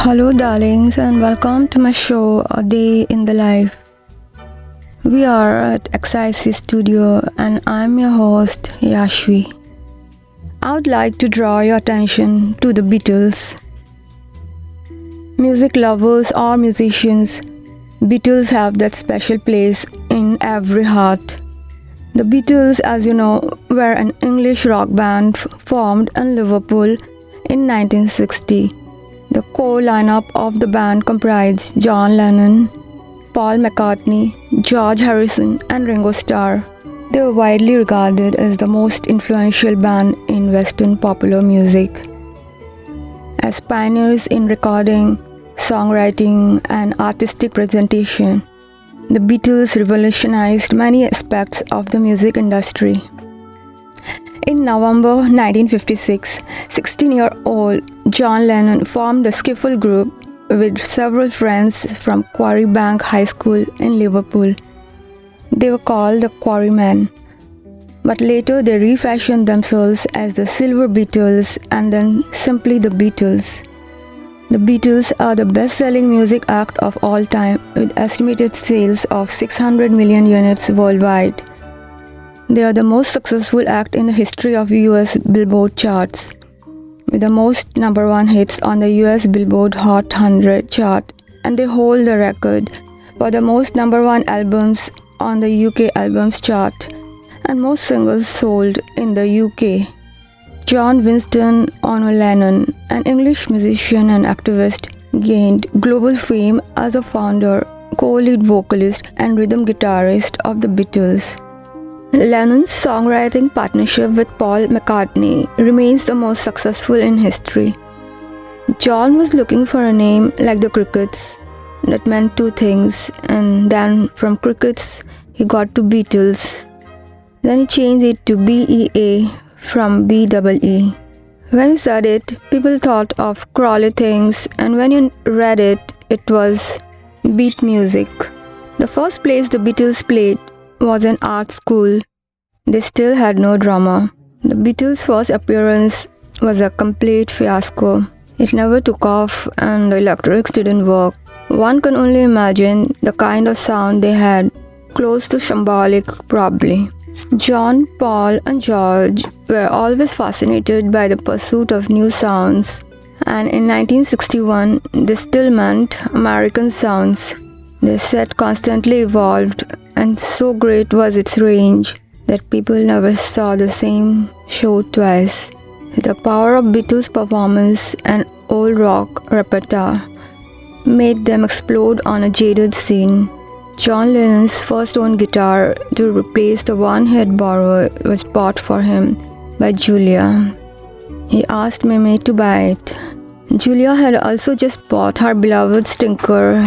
Hello, darlings, and welcome to my show, A Day in the Life. We are at XIC Studio, and I'm your host, Yaashvi. I would like to draw your attention to the Beatles. Music lovers or musicians, Beatles have that special place in every heart. The Beatles, as you know, were an English rock band formed in Liverpool in 1960. The core lineup of the band comprised John Lennon, Paul McCartney, George Harrison, and Ringo Starr. They were widely regarded as the most influential band in Western popular music. As pioneers in recording, songwriting, and artistic presentation, the Beatles revolutionized many aspects of the music industry. In November 1956, 16-year-old John Lennon formed a skiffle group with several friends from Quarrybank High School in Liverpool. They were called the Quarrymen, but later they refashioned themselves as the Silver Beatles and then simply the Beatles. The Beatles are the best-selling music act of all time with estimated sales of 600 million units worldwide. They are the most successful act in the history of US Billboard charts, with the most number one hits on the US Billboard Hot 100 chart, and they hold the record for the most number one albums on the UK Albums chart and most singles sold in the UK. John Winston Ono Lennon, an English musician and activist, gained global fame as a founder, co-lead vocalist, and rhythm guitarist of the Beatles. Lennon's songwriting partnership with Paul McCartney remains the most successful in history. John was looking for a name like the Crickets that meant two things, and then from Crickets he got to Beatles. Then he changed it to BEA from BEE. When he said it, people thought of crawly things, and when you read it, it was beat music. The first place the Beatles played was an art school. They still had no drummer. The Beatles' first appearance was a complete fiasco. It never took off and the electrics didn't work. One can only imagine the kind of sound they had, close to shambolic probably. John, Paul, and George were always fascinated by the pursuit of new sounds, and in 1961 they still meant American sounds. Their set constantly evolved, and so great was its range that people never saw the same show twice. The power of Beatles' performance and old rock repertoire made them explode on a jaded scene. John Lennon's first own guitar to replace the one he had borrowed was bought for him by Julia. He asked Mimi to buy it. Julia had also just bought her beloved Stinker,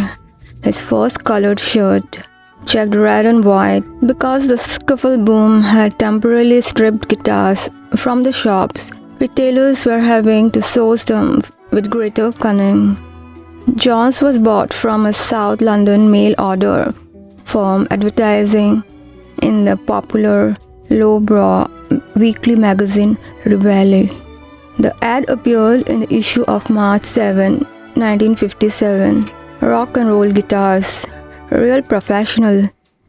his first colored shirt, checked red and white, because the skiffle boom had temporarily stripped guitars from the shops. Retailers were having to source them with greater cunning. John's was bought from a South London mail order firm advertising in the popular lowbrow weekly magazine Reveille. The ad appeared in the issue of March 7, 1957. Rock and roll guitars, real professional,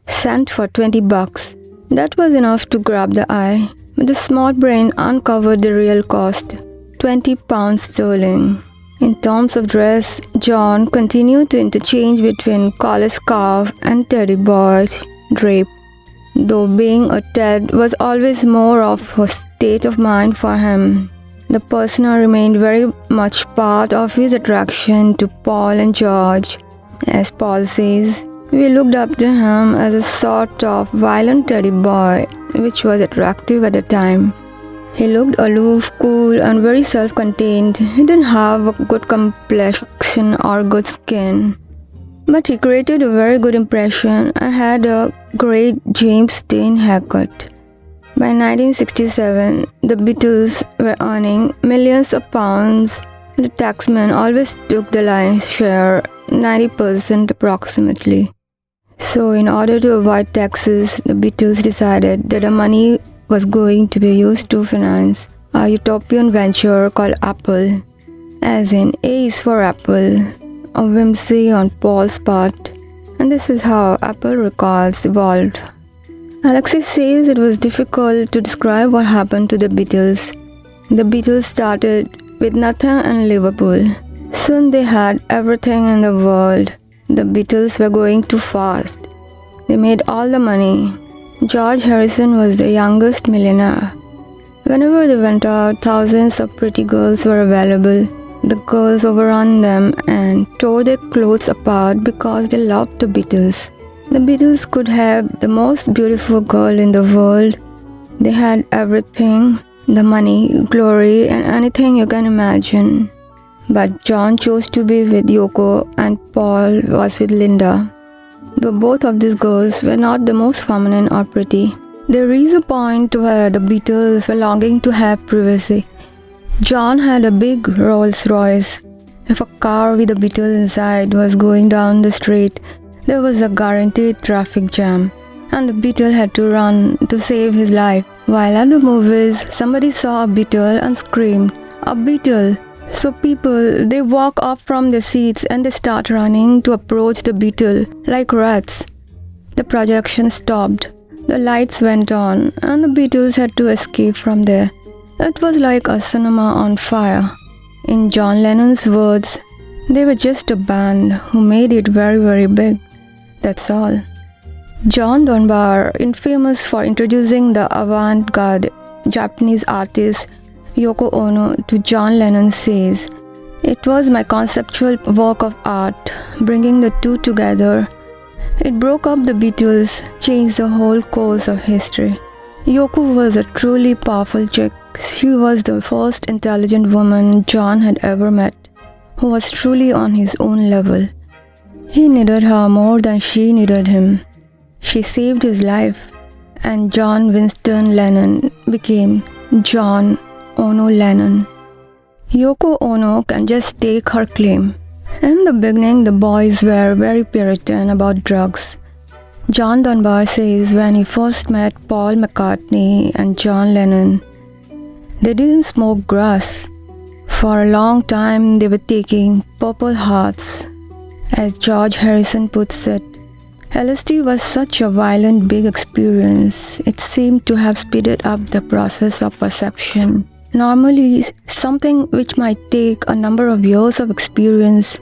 sent for $20. That was enough to grab the eye, but the smart brain uncovered the real cost, £20 sterling. In terms of dress, John continued to interchange between collar scarf and teddy boys drape, though being a Ted was always more of a state of mind for him. The persona remained very much part of his attraction to Paul and George. As Paul says, we looked up to him as a sort of violent teddy boy, which was attractive at the time. He looked aloof, cool, and very self-contained. He didn't have a good complexion or good skin, but he created a very good impression and had a great James Dean haircut. By 1967, the Beatles were earning millions of pounds. The taxman always took the lion's share, 90% approximately. So in order to avoid taxes, the Beatles decided that the money was going to be used to finance a utopian venture called Apple. as in A is for apple, a whimsy on Paul's part, and this is how Apple Records evolved. Alexis says it was difficult to describe what happened to the Beatles. The Beatles started with nothing in Liverpool. Soon they had everything in the world. The Beatles were going too fast. They made all the money. George Harrison was the youngest millionaire. Whenever they went out, thousands of pretty girls were available. The girls overran them and tore their clothes apart because they loved the Beatles. The Beatles could have the most beautiful girl in the world. They had everything, the money, glory, and anything you can imagine. But John chose to be with Yoko and Paul was with Linda. Though both of these girls were not the most feminine or pretty, there is a point where the Beatles were longing to have privacy. John had a big Rolls Royce. If a car with a Beatle inside was going down the street, there was a guaranteed traffic jam, and the Beatle had to run to save his life. While at the movies, somebody saw a Beatle and screamed, "A Beatle!" So people, they walk up from their seats and they start running to approach the Beatle like rats. The projection stopped, the lights went on, and the Beatles had to escape from there. It was like a cinema on fire. In John Lennon's words, they were just a band who made it very, very big. That's all. John Dunbar, infamous for introducing the avant-garde Japanese artist Yoko Ono to John Lennon, says, "It was my conceptual work of art, bringing the two together. It broke up the Beatles, changed the whole course of history." Yoko was a truly powerful chick. She was the first intelligent woman John had ever met, who was truly on his own level. He needed her more than she needed him. She saved his life, and John Winston Lennon became John Ono Lennon. Yoko Ono can just take her claim. In the beginning, the boys were very Puritan about drugs. John Dunbar says when he first met Paul McCartney and John Lennon, they didn't smoke grass. For a long time, they were taking Purple Hearts. As George Harrison puts it, LSD was such a violent, big experience. It seemed to have speeded up the process of perception. Normally, something which might take a number of years of experience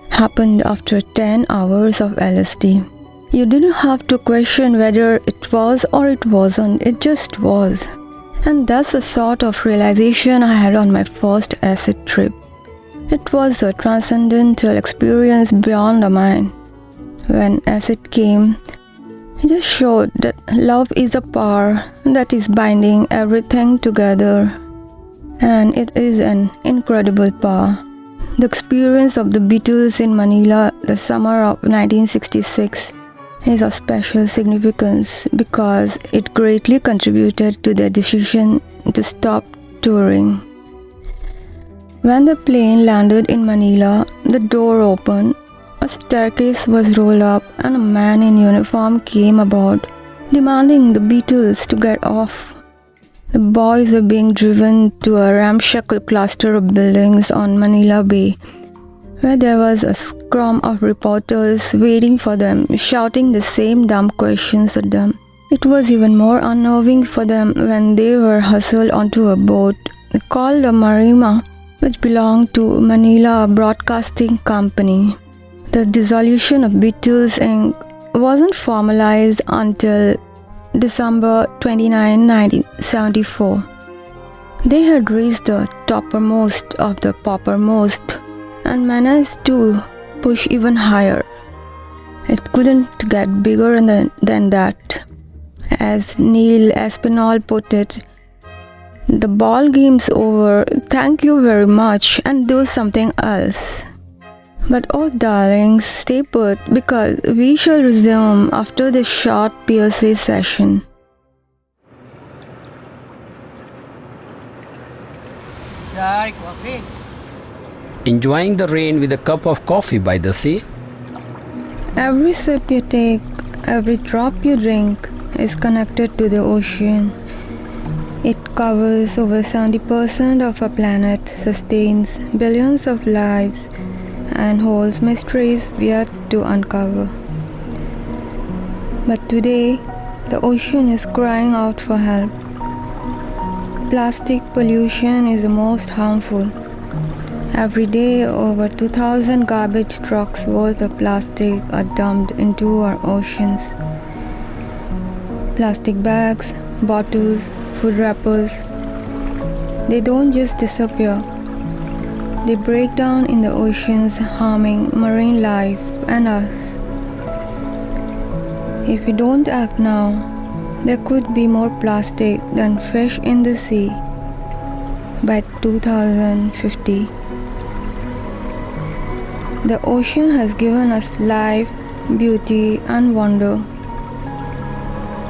happened after 10 hours of LSD. You didn't have to question whether it was or it wasn't, it just was. And that's the sort of realization I had on my first acid trip. It was a transcendental experience beyond the mind. When acid came, it just showed that love is a power that is binding everything together. And it is an incredible power. The experience of the Beatles in Manila, the summer of 1966, is of special significance because it greatly contributed to their decision to stop touring. When the plane landed in Manila, the door opened, a staircase was rolled up, and a man in uniform came aboard, demanding the Beatles to get off. The boys were being driven to a ramshackle cluster of buildings on Manila Bay, where there was a scrum of reporters waiting for them, shouting the same dumb questions at them. It was even more unnerving for them when they were hustled onto a boat called a Marima, which belonged to Manila Broadcasting Company. The dissolution of Beatles Inc. wasn't formalized until December 29, 1974. They had reached the toppermost of the poppermost and managed to push even higher. It couldn't get bigger than that. As Neil Aspinall put it, "The ball game's over, thank you very much, and do something else." But oh darlings, stay put because we shall resume after this short POC session. Enjoying the rain with a cup of coffee by the sea? Every sip you take, every drop you drink is connected to the ocean. It covers over 70% of our planet, sustains billions of lives, and holds mysteries we are to uncover. But today, the ocean is crying out for help. Plastic pollution is the most harmful. Every day, over 2,000 garbage trucks worth of plastic are dumped into our oceans. Plastic bags, bottles, food wrappers, they don't just disappear. They break down in the oceans, harming marine life and us. If we don't act now, there could be more plastic than fish in the sea by 2050. The ocean has given us life, beauty, and wonder.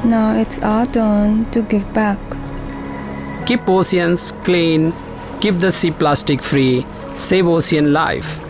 Now it's our turn to give back. Keep oceans clean, keep the sea plastic free, save ocean life.